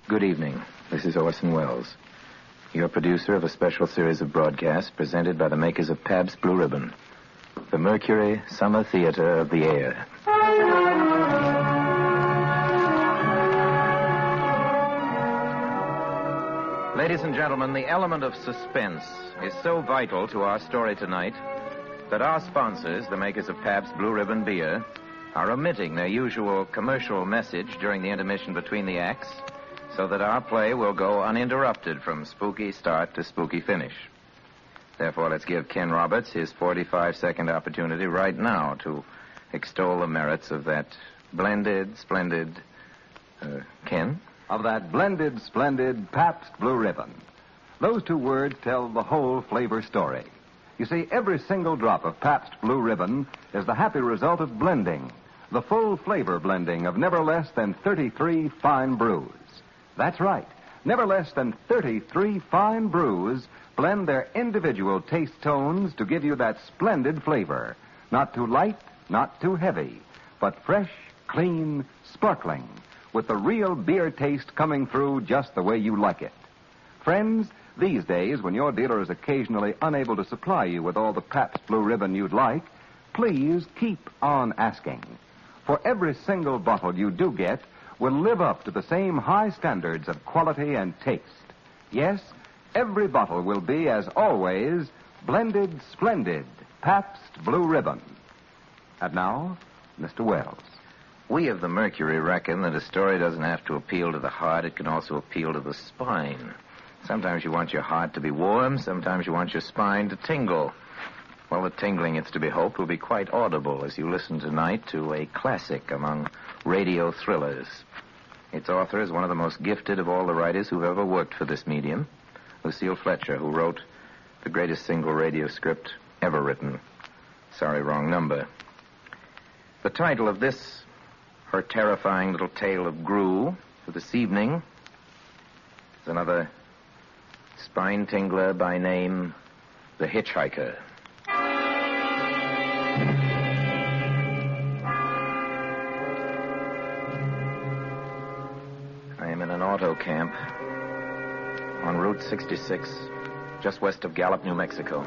Good evening. This is Orson Welles, your producer of a special series of broadcasts presented by the makers of Pabst Blue Ribbon, the Mercury Summer Theater of the Air. Ladies and gentlemen, the element of suspense is so vital to our story tonight that our sponsors, the makers of Pabst Blue Ribbon Beer, are omitting their usual commercial message during the intermission between the acts so that our play will go uninterrupted from spooky start to spooky finish. Therefore, let's give Ken Roberts his 45-second opportunity right now to extol the merits of that splendid, Ken? Of that blended, splendid Pabst Blue Ribbon. Those two words tell the whole flavor story. You see, every single drop of Pabst Blue Ribbon is the happy result of blending, the full flavor blending of never less than 33 fine brews. That's right. Never less than 33 fine brews blend their individual taste tones to give you that splendid flavor. Not too light, not too heavy, but fresh, clean, sparkling, with the real beer taste coming through just the way you like it. Friends, these days, when your dealer is occasionally unable to supply you with all the Pabst Blue Ribbon you'd like, please keep on asking. For every single bottle you do get will live up to the same high standards of quality and taste. Yes, every bottle will be, as always, blended, splendid Pabst Blue Ribbon. And now, Mr. Wells. We of the Mercury reckon that a story doesn't have to appeal to the heart, it can also appeal to the spine. Sometimes you want your heart to be warm, sometimes you want your spine to tingle. Well, the tingling, it's to be hoped, will be quite audible as you listen tonight to a classic among radio thrillers. Its author is one of the most gifted of all the writers who've ever worked for this medium, Lucille Fletcher, who wrote the greatest single radio script ever written. Sorry, wrong number. The title of this, her terrifying little tale of Gru for this evening, is another spine tingler by name The Hitchhiker. I am in an auto camp on Route 66, just west of Gallup, New Mexico.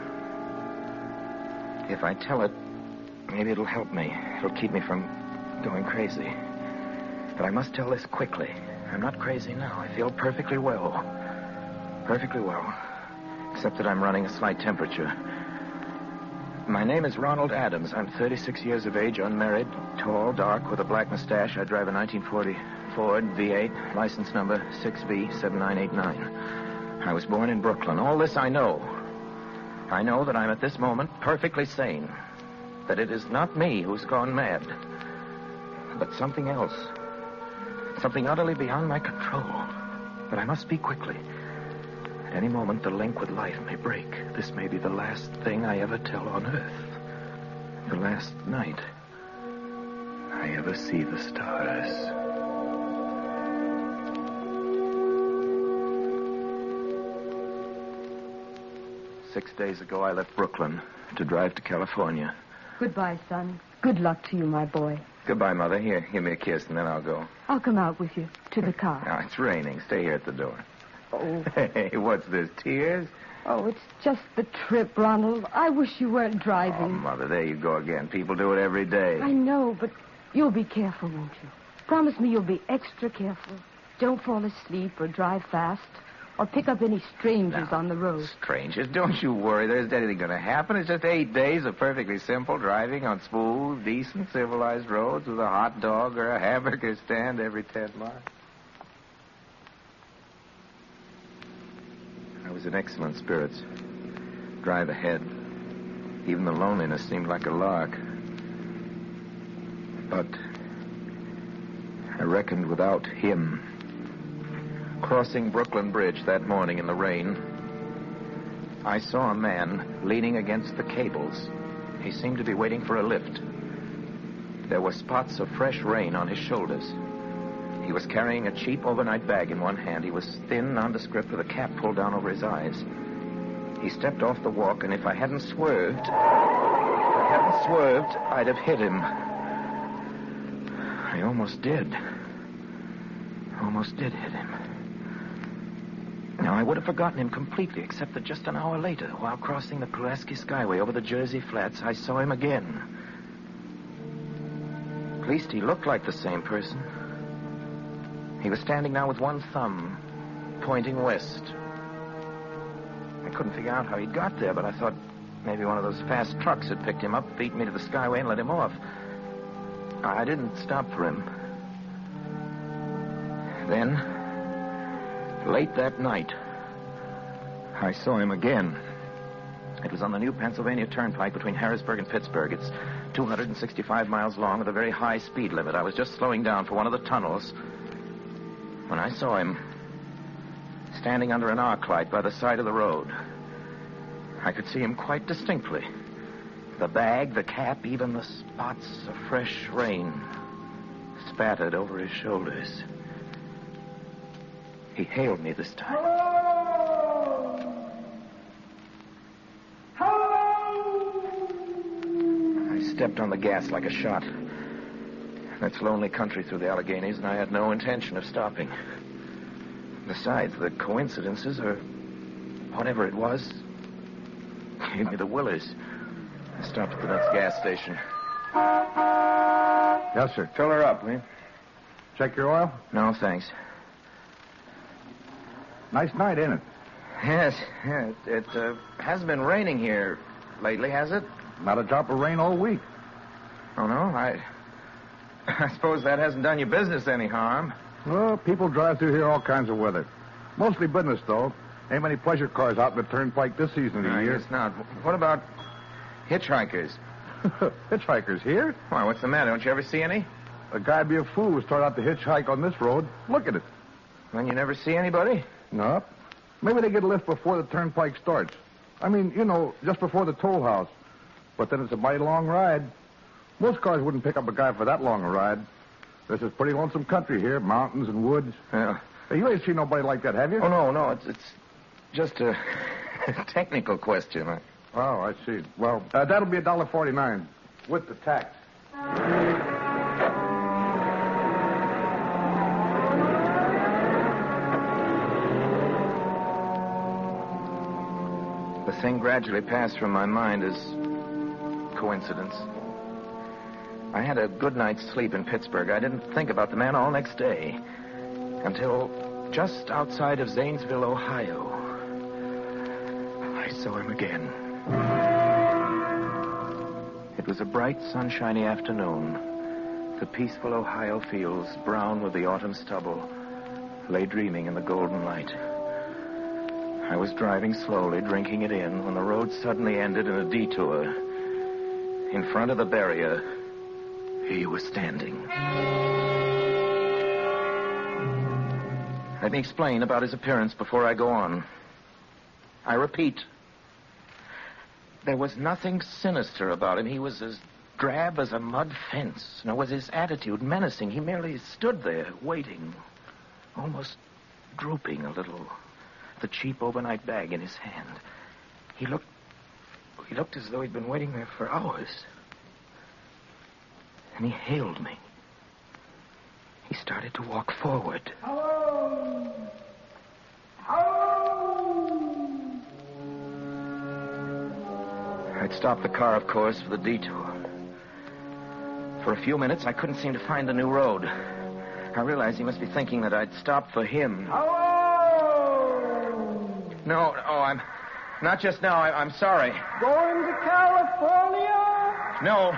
If I tell it, maybe it'll help me. It'll keep me from going crazy. But I must tell this quickly. I'm not crazy now. I feel perfectly well. Perfectly well. Except that I'm running a slight temperature. My name is Ronald Adams. I'm 36 years of age, unmarried, tall, dark, with a black mustache. I drive a 1940 Ford V8, license number 6B7989. I was born in Brooklyn. All this I know. I know that I'm at this moment perfectly sane. That it is not me who's gone mad, but something else. Something utterly beyond my control. But I must speak quickly. At any moment, the link with life may break. This may be the last thing I ever tell on Earth. The last night I ever see the stars. 6 days ago, I left Brooklyn to drive to California. Goodbye, son. Good luck to you, my boy. Goodbye, Mother. Here, give me a kiss, and then I'll go. I'll come out with you to the car. Now, it's raining. Stay here at the door. Oh. Hey, what's this, tears? Oh, it's just the trip, Ronald. I wish you weren't driving. Oh, Mother, there you go again. People do it every day. I know, but you'll be careful, won't you? Promise me you'll be extra careful. Don't fall asleep or drive fast or pick up any strangers on the road. Strangers? Don't you worry. There isn't anything going to happen. It's just 8 days of perfectly simple driving on smooth, decent, civilized roads with a hot dog or a hamburger stand every 10 miles. I was in excellent spirits. Drive ahead. Even the loneliness seemed like a lark. But I reckoned without him. Crossing Brooklyn Bridge that morning in the rain, I saw a man leaning against the cables. He seemed to be waiting for a lift. There were spots of fresh rain on his shoulders. He was carrying a cheap overnight bag in one hand. He was thin, nondescript, with a cap pulled down over his eyes. He stepped off the walk, and if I hadn't swerved, I'd have hit him. I almost did. Almost did hit him. Now, I would have forgotten him completely, except that just an hour later, while crossing the Pulaski Skyway over the Jersey Flats, I saw him again. At least he looked like the same person. He was standing now with one thumb pointing west. I couldn't figure out how he got there, but I thought maybe one of those fast trucks had picked him up, beat me to the Skyway, and let him off. I didn't stop for him. Then, late that night, I saw him again. It was on the new Pennsylvania Turnpike between Harrisburg and Pittsburgh. It's 265 miles long with a very high speed limit. I was just slowing down for one of the tunnels when I saw him standing under an arc light by the side of the road. I could see him quite distinctly. The bag, the cap, even the spots of fresh rain spattered over his shoulders. He hailed me this time. I stepped on the gas like a shot. That's lonely country through the Alleghenies, and I had no intention of stopping. Besides, the coincidences, or whatever it was, gave me the willies. I stopped at the next gas station. Yes, sir. Fill her up, will you? Check your oil? No, thanks. Nice night, ain't it? Yes, it hasn't been raining here lately, has it? Not a drop of rain all week. Oh, no? I suppose that hasn't done your business any harm. Well, people drive through here all kinds of weather. Mostly business, though. Ain't many pleasure cars out in the turnpike this season of the I year. guess not. What about hitchhikers? Hitchhikers here? Why, what's the matter? Don't you ever see any? A guy'd be a fool to start out to hitchhike on this road. Look at it. Then you never see anybody? No. Maybe they get a lift before the turnpike starts. I mean, you know, just before the toll house. But then it's a mighty long ride. Most cars wouldn't pick up a guy for that long a ride. This is pretty lonesome country here, mountains and woods. Yeah. Hey, you ain't seen nobody like that, have you? Oh, no, it's just a technical question. Oh, I see. Well, that'll be $1.49 with the tax. The thing gradually passed from my mind as coincidence. I had a good night's sleep in Pittsburgh. I didn't think about the man all next day until just outside of Zanesville, Ohio, I saw him again. It was a bright, sunshiny afternoon. The peaceful Ohio fields, brown with the autumn stubble, lay dreaming in the golden light. I was driving slowly, drinking it in, when the road suddenly ended in a detour. In front of the barrier, he was standing. Let me explain about his appearance before I go on. I repeat, there was nothing sinister about him. He was as drab as a mud fence. Nor was his attitude menacing. He merely stood there, waiting, almost drooping a little, the cheap overnight bag in his hand. He looked as though he'd been waiting there for hours. And he hailed me. He started to walk forward. Hello! Hello! I'd stopped the car, of course, for the detour. For a few minutes, I couldn't seem to find the new road. I realized he must be thinking that I'd stopped for him. Hello! No, I'm... Not just now. I'm sorry. Going to California? No,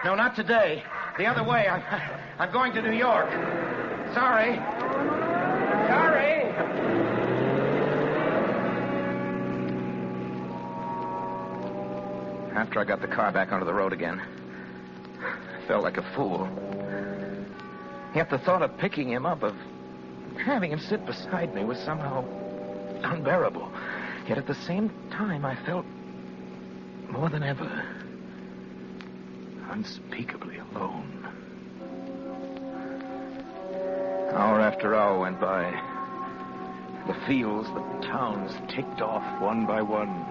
not today. The other way. I'm going to New York. Sorry. After I got the car back onto the road again, I felt like a fool. Yet the thought of picking him up, of having him sit beside me, was somehow unbearable. Yet at the same time, I felt more than ever unspeakably alone. Hour after hour went by. The fields, the towns ticked off one by one.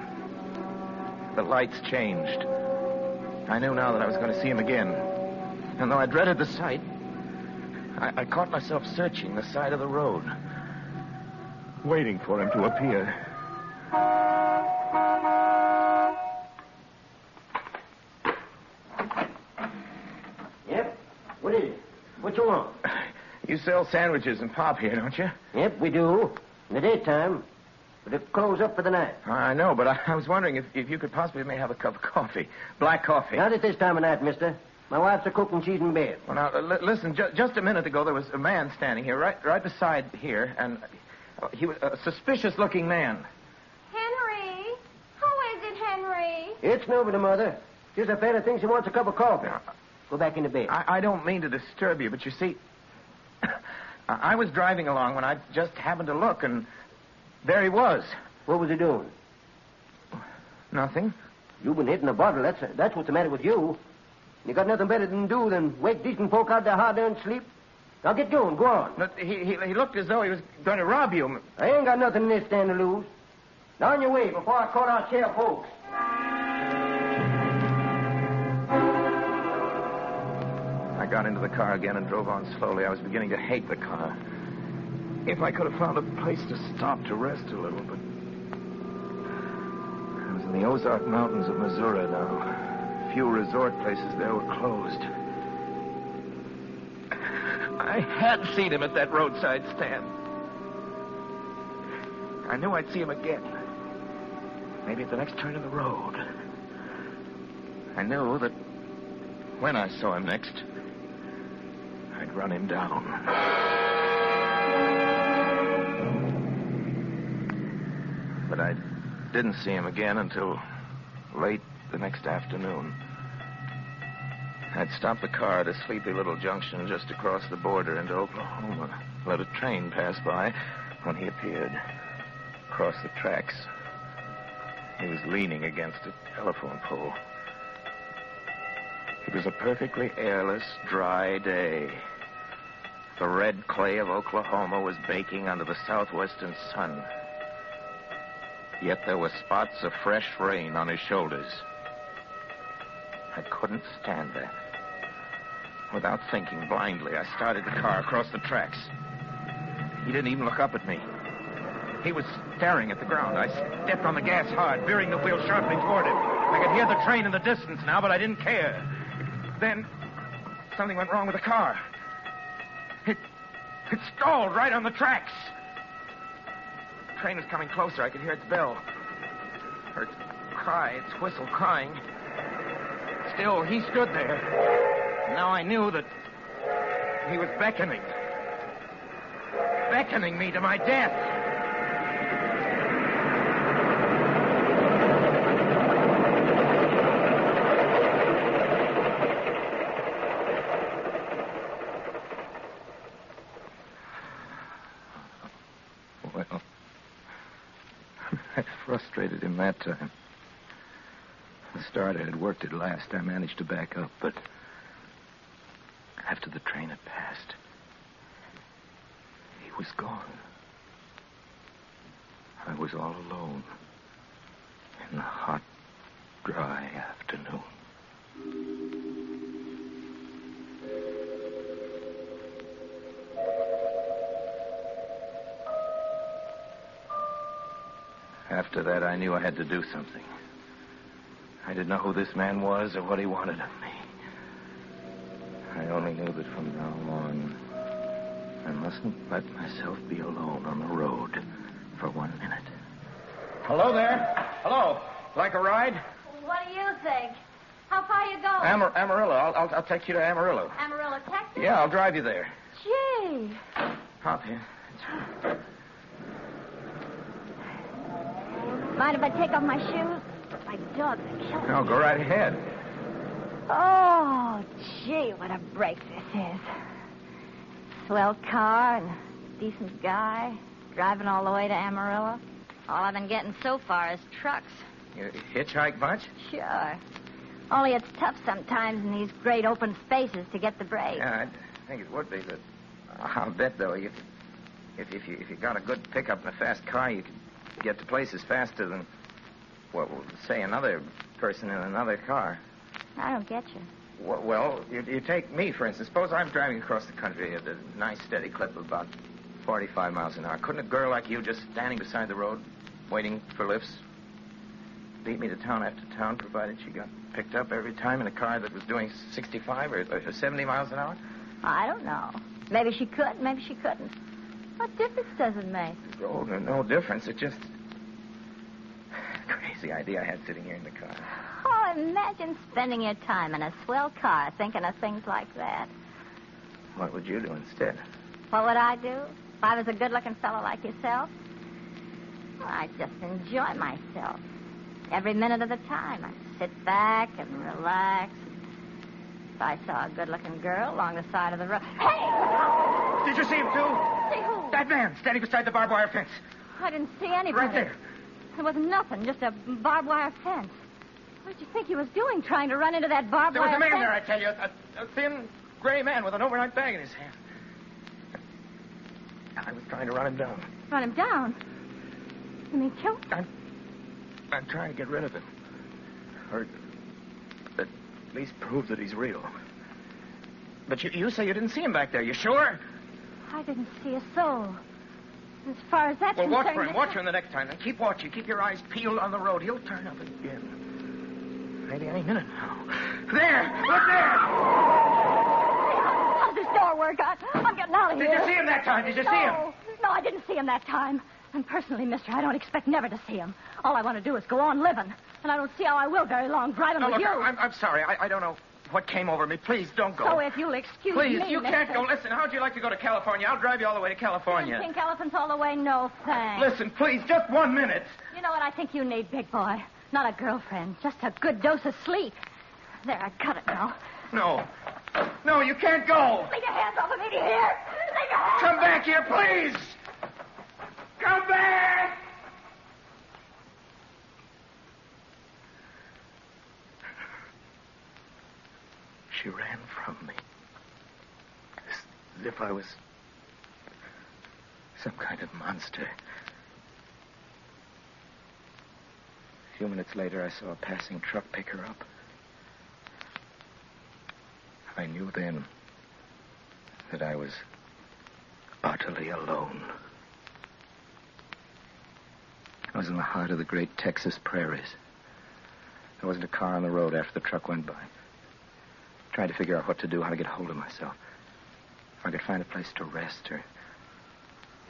The lights changed. I knew now that I was going to see him again. And though I dreaded the sight, I caught myself searching the side of the road. waiting for him to appear. Yep. What is it? What you want? You sell sandwiches and pop here, don't you? Yep, we do. In the daytime. But it close up for the night. I know, but I was wondering if you could possibly may have a cup of coffee. Black coffee. Not at this time of night, mister. My wife's a cooking. She's in bed. Well, now, listen, just a minute ago, there was a man standing here, right beside here, and he was a suspicious-looking man. Henry? Who is it, Henry? It's nobody, Mother. Just a fella thinks he wants a cup of coffee. Now, Go back into bed. I don't mean to disturb you, but you see, I was driving along when I just happened to look, and there he was. What was he doing? Nothing. You've been hitting a bottle. That's what's the matter with you. You got nothing better than do than wake decent folk out their hard-earned sleep. Now get going. Go on. But he looked as though he was going to rob you. I ain't got nothing in this stand to lose. Now on your way before I call out sheriff folks. I got into the car again and drove on slowly. I was beginning to hate the car. If I could have found a place to stop to rest a little, but I was in the Ozark Mountains of Missouri now. Few resort places there were closed. I had seen him at that roadside stand. I knew I'd see him again. Maybe at the next turn of the road. I knew that when I saw him next, I'd run him down. But I didn't see him again until late the next afternoon. I'd stopped the car at a sleepy little junction just across the border into Oklahoma. Let a train pass by when he appeared. Across the tracks. He was leaning against a telephone pole. It was a perfectly airless, dry day. The red clay of Oklahoma was baking under the southwestern sun. Yet there were spots of fresh rain on his shoulders. I couldn't stand that. Without thinking, blindly, I started the car across the tracks. He didn't even look up at me. He was staring at the ground. I stepped on the gas hard, veering the wheel sharply toward him. I could hear the train in the distance now, but I didn't care. Then, something went wrong with the car. It stalled right on the tracks. The train was coming closer. I could hear its bell. Heard its cry, its whistle crying. Still, he stood there. Now I knew that he was beckoning. Beckoning me to my death. Well, I frustrated him that time. The starter had worked at last. I managed to back up, but after the train had passed, he was gone. I was all alone in the hot, dry afternoon. After that, I knew I had to do something. I didn't know who this man was or what he wanted of me. I only knew that from now on, I mustn't let myself be alone on the road for 1 minute. Hello there. Hello. Like a ride? What do you think? How far are you going? Amarillo. I'll take you to Amarillo. Amarillo, Texas? Yeah, I'll drive you there. Gee. Hop here. Mind if I take off my shoes? My dogs are killing me. No, go right ahead. Oh, gee, what a break this is. Swell car and decent guy, driving all the way to Amarillo. All I've been getting so far is trucks. You hitchhike much? Sure. Only it's tough sometimes in these great open spaces to get the break. Yeah, I think it would be, but I'll bet, though, if you got a good pickup and a fast car, you could get to places faster than, well, say another person in another car. I don't get you. Well, you take me, for instance. Suppose I'm driving across the country at a nice, steady clip of about 45 miles an hour. Couldn't a girl like you just standing beside the road, waiting for lifts, beat me to town after town, provided she got picked up every time in a car that was doing 65 or 70 miles an hour? I don't know. Maybe she could, maybe she couldn't. What difference does it make? Oh, no difference. It just... Crazy idea I had sitting here in the car. Oh, imagine spending your time in a swell car thinking of things like that. What would you do instead? What would I do if I was a good-looking fellow like yourself? Well, I'd just enjoy myself. Every minute of the time. I'd sit back and relax. If I saw a good-looking girl along the side of the road... Hey! Did you see him, too? See who? That man standing beside the barbed wire fence. I didn't see anybody. Right there. There was nothing, just a barbed wire fence. What did you think he was doing, trying to run into that barbed There wire was a man fence? there, I tell you. A thin, gray man with an overnight bag in his hand. I was trying to run him down. Run him down? You mean kill him? I'm trying to get rid of him. Or at least prove that he's real. But you say you didn't see him back there. You sure? I didn't see a soul. As far as that's Well, concerned... watch for him. Watch for him the next time. And keep watching. Keep your eyes peeled on the road. He'll turn up again. Maybe any minute now. There! Look there! How's this door work? I'm getting out of here. Did you see him that time? Did you see him? No, I didn't see him that time. And personally, mister, I don't expect never to see him. All I want to do is go on living. And I don't see how I will very long driving with look, you. I'm sorry. I don't know what came over me. Please, don't go. So if you'll excuse Please, me, you can't mister. go. Listen, how'd you like to go to California? I'll drive you all the way to California. Pink elephants all the way? No, thanks. Listen, please, just 1 minute. You know what I think you need, big boy? Not a girlfriend, just a good dose of sleep. There, I cut it now. No. No, you can't go. Leave your hands off of me, do you hear? Leave your hands Come back here, please. Come back. She ran from me. As if I was some kind of monster. A few minutes later, I saw a passing truck pick her up. I knew then that I was utterly alone. I was in the heart of the great Texas prairies. There wasn't a car on the road after the truck went by. Trying to figure out what to do, how to get hold of myself. If I could find a place to rest, or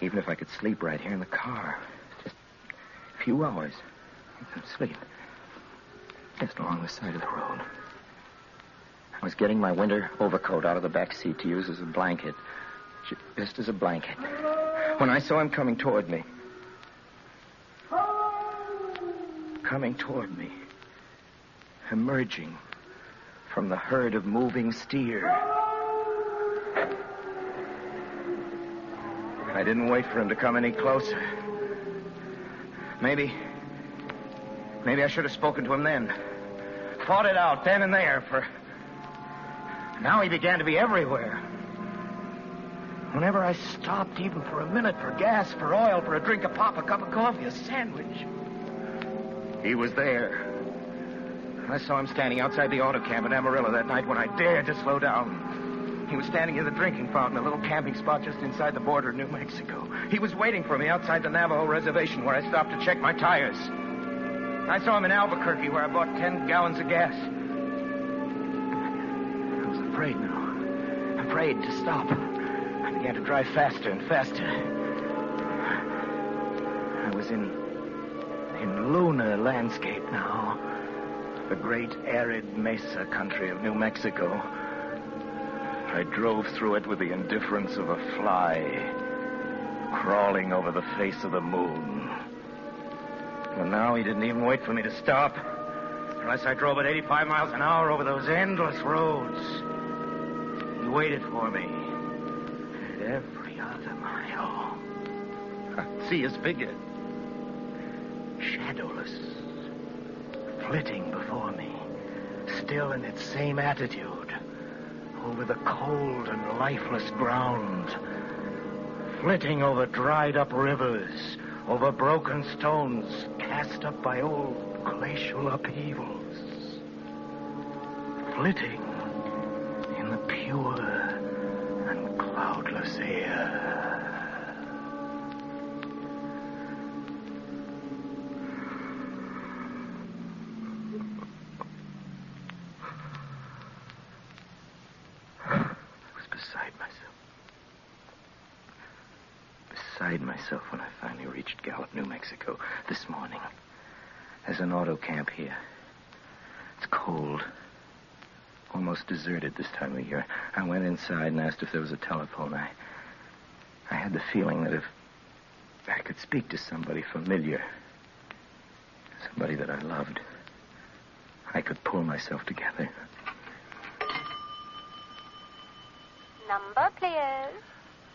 even if I could sleep right here in the car. Just a few hours. Sleep. Just along the side of the road. I was getting my winter overcoat out of the back seat to use as a blanket. Just as a blanket. When I saw him coming toward me. Coming toward me. Emerging from the herd of moving steer. I didn't wait for him to come any closer. Maybe I should have spoken to him then. Fought it out then and there, for now he began to be everywhere. Whenever I stopped, even for a minute, for gas, for oil, for a drink, a pop, a cup of coffee, a sandwich, he was there. I saw him standing outside the auto camp in Amarillo that night when I dared to slow down. He was standing near the drinking fountain, a little camping spot just inside the border of New Mexico. He was waiting for me outside the Navajo reservation where I stopped to check my tires. I saw him in Albuquerque where I bought 10 gallons of gas. I was afraid now. Afraid to stop. I began to drive faster and faster. I was in lunar landscape now. The great arid mesa country of New Mexico. I drove through it with the indifference of a fly crawling over the face of the moon. Well, now he didn't even wait for me to stop. Unless I drove at 85 miles an hour over those endless roads. He waited for me. At every other mile. I'd see his figure. Shadowless. Flitting before me. Still in its same attitude. Over the cold and lifeless ground. Flitting over dried-up rivers. Over broken stones cast up by old glacial upheavals. Flitting in the pure and cloudless air. myself when I finally reached Gallup, New Mexico this morning. There's an auto camp here. It's cold. Almost deserted this time of year. I went inside and asked if there was a telephone. I had the feeling that if I could speak to somebody familiar, somebody that I loved, I could pull myself together. Number, please.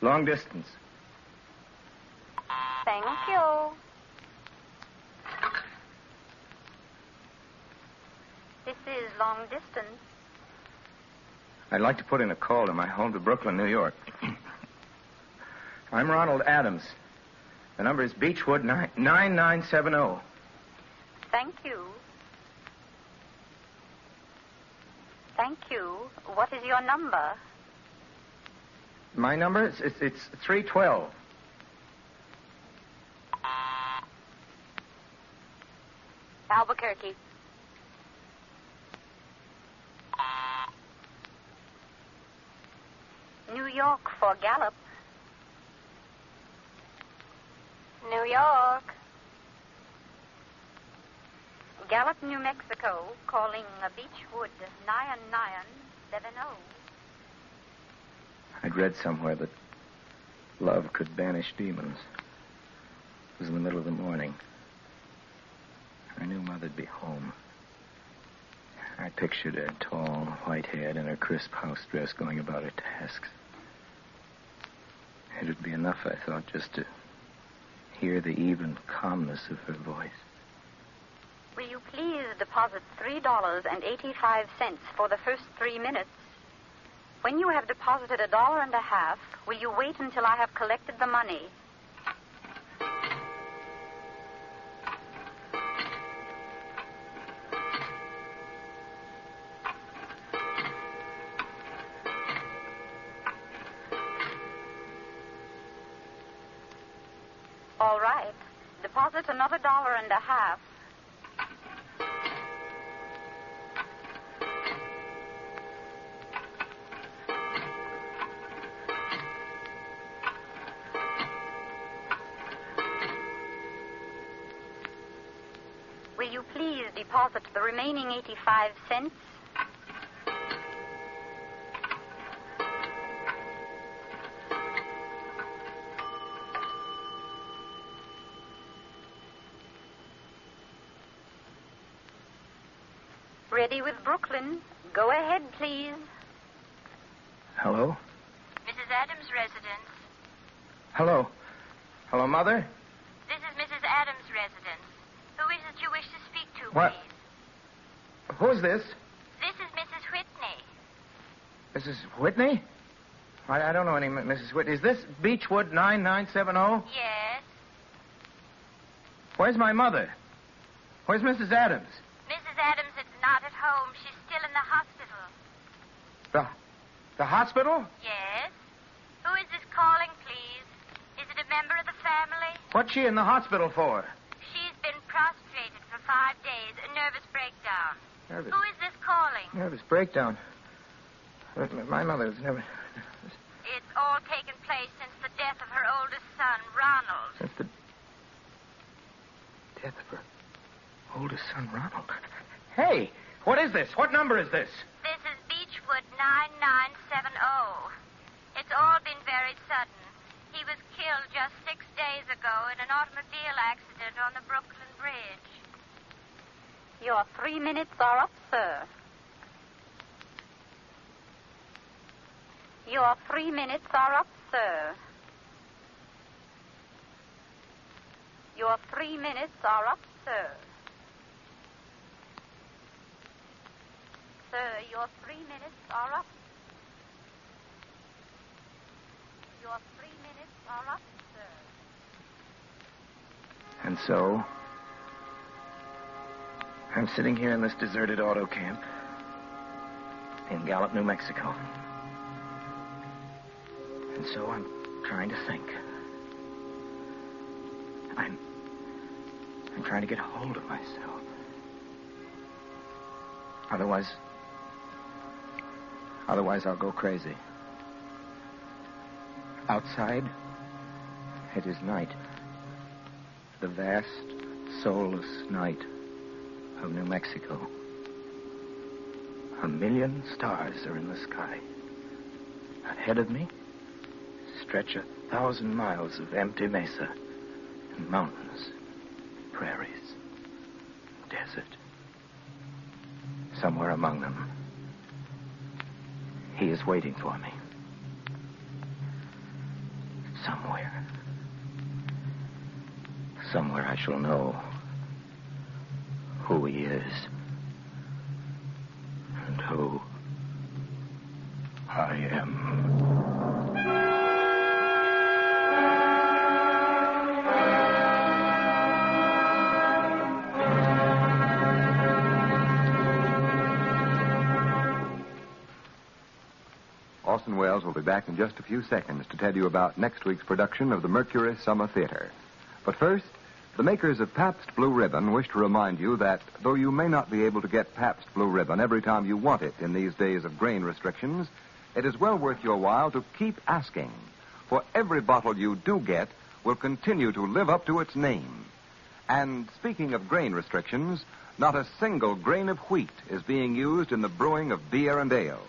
Long distance. Thank you. This is long distance. I'd like to put in a call to my home to Brooklyn, New York. I'm Ronald Adams. The number is Beechwood 9970. Thank you. Thank you. What is your number? My number? It's 312. Albuquerque. New York for Gallup. New York. Gallup, New Mexico, calling Beechwood 9970. I'd read somewhere that love could banish demons. It was in the middle of the morning. I knew Mother'd be home. I pictured her tall, white-haired, in her crisp house dress going about her tasks. It would be enough, I thought, just to hear the even calmness of her voice. Will you please deposit $3.85 for the first 3 minutes? When you have deposited $1.50, will you wait until I have collected the money? All right. Deposit another $1.50. Will you please deposit the remaining 85 cents? Ready with Brooklyn. Go ahead, please. Hello? Mrs. Adams' residence. Hello? Hello, Mother? This is Mrs. Adams' residence. Who is it you wish to speak to, What? please? Who is this? This is Mrs. Whitney. Mrs. Whitney? I don't know any Mrs. Whitney. Is this Beechwood 9970? Yes. Where's my mother? Where's Mrs. Adams? Mrs. Adams is not at home. She's still in the hospital. The hospital? Yes. Who is this calling, please? Is it a member of the family? What's she in the hospital for? She's been prostrated for 5 days. A nervous breakdown. Nervous. Who is this calling? Nervous breakdown. My mother's never... It's all taken place since the death of her oldest son, Ronald. Since the death of her oldest son, Ronald. Hey, what is this? What number is this? This is Beechwood 9970. It's all been very sudden. He was killed just 6 days ago in an automobile accident on the Brooklyn Bridge. Your 3 minutes are up, sir. Your 3 minutes are up, sir. Your 3 minutes are up, sir. Sir, your 3 minutes are up. Your 3 minutes are up, sir. And so, I'm sitting here in this deserted auto camp in Gallup, New Mexico. And so I'm trying to think. I'm trying to get hold of myself. Otherwise I'll go crazy. Outside, It is night. The vast, soulless night of New Mexico. 1,000,000 stars are in the sky. Ahead of me stretch 1,000 miles of empty mesa and mountains, prairies, desert. Somewhere among them, he is waiting for me. Somewhere I shall know who he is and who I am. Orson Welles will be back in just a few seconds to tell you about next week's production of the Mercury Summer Theater. But first, the makers of Pabst Blue Ribbon wish to remind you that though you may not be able to get Pabst Blue Ribbon every time you want it in these days of grain restrictions, it is well worth your while to keep asking. For every bottle you do get will continue to live up to its name. And speaking of grain restrictions, not a single grain of wheat is being used in the brewing of beer and ale.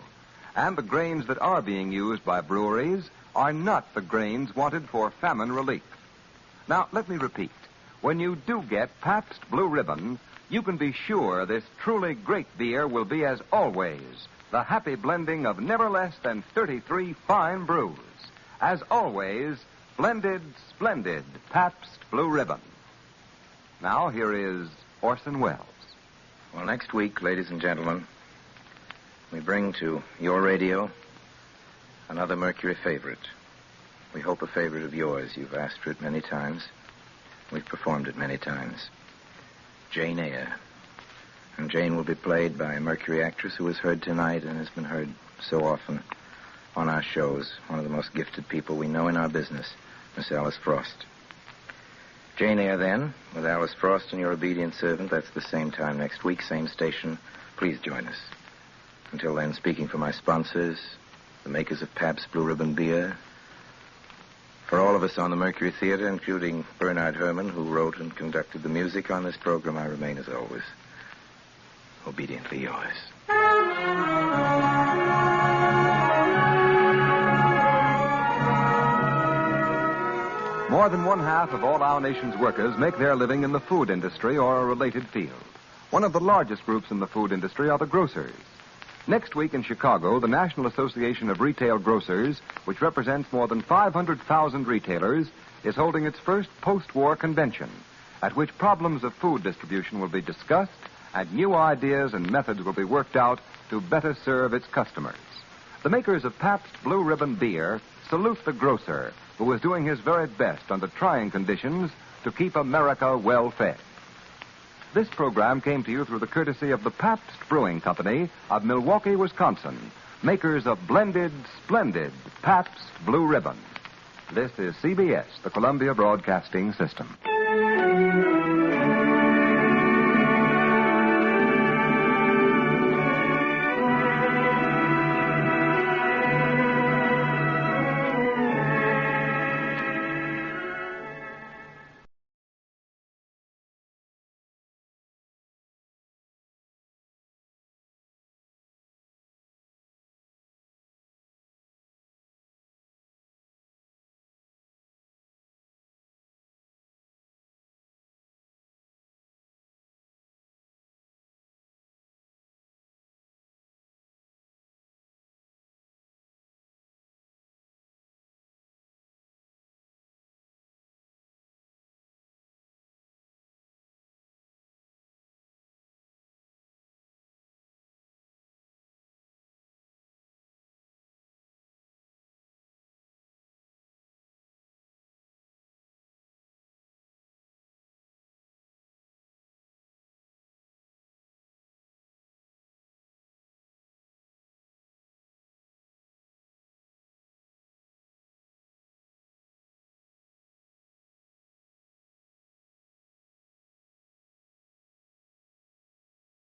And the grains that are being used by breweries are not the grains wanted for famine relief. Now, let me repeat. When you do get Pabst Blue Ribbon, you can be sure this truly great beer will be, as always, the happy blending of never less than 33 fine brews. As always, blended, splendid Pabst Blue Ribbon. Now, here is Orson Welles. Well, next week, ladies and gentlemen, we bring to your radio another Mercury favorite. We hope a favorite of yours. You've asked for it many times. We've performed it many times. Jane Eyre. And Jane will be played by a Mercury actress who was heard tonight and has been heard so often on our shows. One of the most gifted people we know in our business, Miss Alice Frost. Jane Eyre, then, with Alice Frost and your obedient servant. That's the same time next week, same station. Please join us. Until then, speaking for my sponsors, the makers of Pabst Blue Ribbon Beer, for all of us on the Mercury Theater, including Bernard Herrmann, who wrote and conducted the music on this program, I remain, as always, obediently yours. More than one half of all our nation's workers make their living in the food industry or a related field. One of the largest groups in the food industry are the grocers. Next week in Chicago, the National Association of Retail Grocers, which represents more than 500,000 retailers, is holding its first post-war convention, at which problems of food distribution will be discussed and new ideas and methods will be worked out to better serve its customers. The makers of Pabst Blue Ribbon Beer salute the grocer, who is doing his very best under trying conditions to keep America well-fed. This program came to you through the courtesy of the Pabst Brewing Company of Milwaukee, Wisconsin, makers of blended, splendid Pabst Blue Ribbon. This is CBS, the Columbia Broadcasting System.